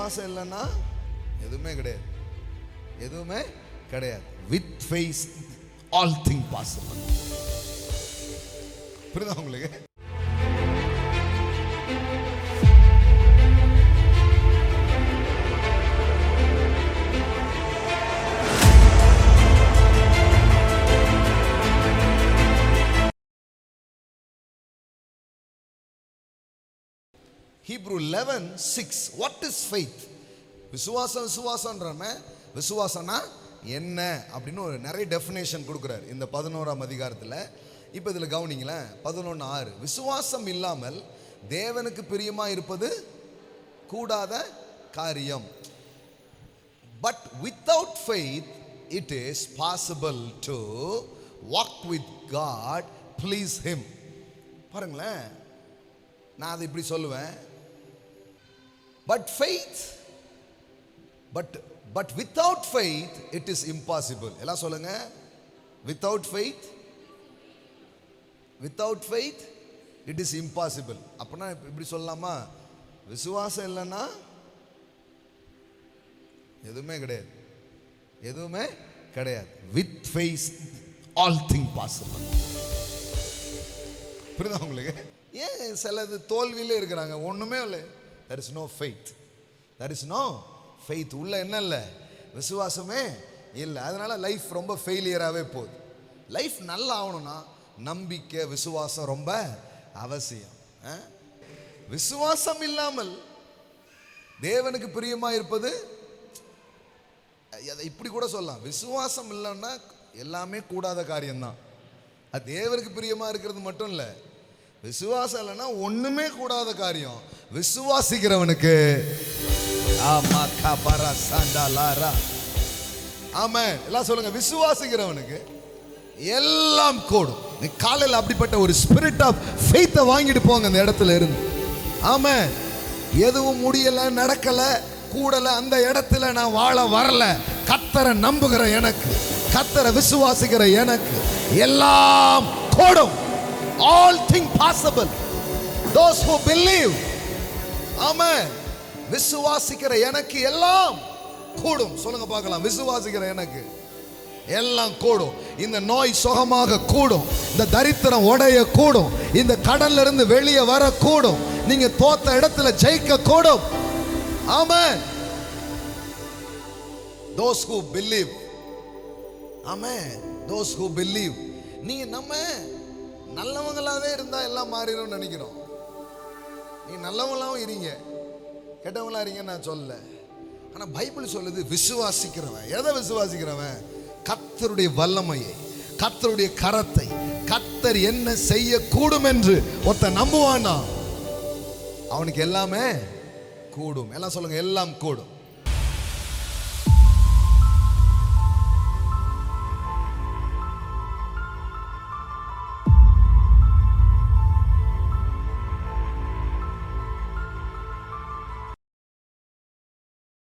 விசுவாசம் இல்லைன்னா எதுவுமே கிடையாது, எதுவுமே கிடையாது. With faith all thing possible. புரியுதா உங்களுக்கு? Hebrew 11:6. What is faith? விசுவாசம் விசுவாசம்ன்றமே விசுவாசம்னா என்ன அப்படின்னு ஒரு நிறைய டெஃபினேஷன் கொடுக்குறாரு இந்த 11ஆம் அதிகாரத்தில். இப்போ இதில் கவனிங்களேன், 11:6. விசுவாசம் இல்லாமல் தேவனுக்கு பிரியமாக இருப்பது கூடாத காரியம். But without faith it is possible to walk with God, please him. பாருங்களேன், நான் அதை இப்படி சொல்லுவேன். But faith, but without faith it is impossible. எல்லாம் சொல்லுங்க, without faith it is impossible. அப்படின்னா இப்படி சொல்லலாமா? விசுவாசம் இல்லைன்னா எதுவுமே கிடையாது, எதுவுமே கிடையாது. With faith all thing possible. புரியுதா உங்களுக்கு? ஏன் சிலது தோல்வியிலே இருக்கிறாங்க, ஒன்றுமே இல்லை. there is no faith, there is no faith. உள்ள என்ன இல்லை? விசுவாசமே இல்லை. அதனால லைஃப் ரொம்ப ஃபெயிலியராகவே போகுது. லைஃப் நல்லா ஆகணும்னா நம்பிக்கை விசுவாசம் ரொம்ப அவசியம். விசுவாசம் இல்லாமல் தேவனுக்கு பிரியமா இருப்பது, இப்படி கூட சொல்லலாம், விசுவாசம் இல்லைன்னா எல்லாமே கூடாத காரியம்தான். அது தேவனுக்கு பிரியமா இருக்கிறது மட்டும் இல்லை, விசுவாசம் இல்லைன்னா ஒண்ணுமே கூடாத காரியம். விசுவாசிக்கிறவனுக்கு ஆமென் எல்லாம் சொல்லுங்க, விசுவாசிக்கிறவனுக்கு எல்லாம் கூடும். நீ காலையில் அப்படிப்பட்ட ஒரு ஸ்பிரிட் ஆஃப் ஃபெய்த்தை வாங்கிட்டு போங்க அந்த இடத்துல இருந்து. ஆமென். எதுவும் முடியல, நடக்கல, கூடல, அந்த இடத்துல நான் வாழ வரல. கர்த்தரை நம்புகிற எனக்கு, கர்த்தரை விசுவாசிக்கிற எனக்கு எல்லாம் கூடும். All things possible. Those who believe. Amen. விசுவாசிக்கிற எனக்கு எல்லாம் கூடும். சொல்லுங்க பார்க்கலாம், விசுவாசிக்கிற எனக்கு எல்லாம் கூடும். இந்த நோய் சுகமாக கூடும், இந்த தரித்திரம் உடைய கூடும், இந்த கடல்ல இருந்து வெளியே வர கூடும், நீங்க தோத்த இடத்துல ஜெயிக்க கூடும். Amen. Those who believe. Amen. Those who believe. நீ நம்ம நல்லவங்களாவே இருந்தா எல்லாம் மாறிடும் நினைக்கிறோம். நீ நல்லவங்களாவும் இருங்க, கெட்டவங்களா இருங்கன்னு நான் சொல்லல. ஆனா பைபிள் சொல்லுது விசுவாசிக்கிறவன். எதை விசுவாசிக்கிறவன்? கர்த்தருடைய வல்லமையை, கர்த்தருடைய கரத்தை, கர்த்தர் என்ன செய்ய கூடும் என்று ஒருத்தன் நம்புவானா அவனுக்கு எல்லாமே கூடும். எல்லாம் சொல்லுங்க, எல்லாம் கூடும்.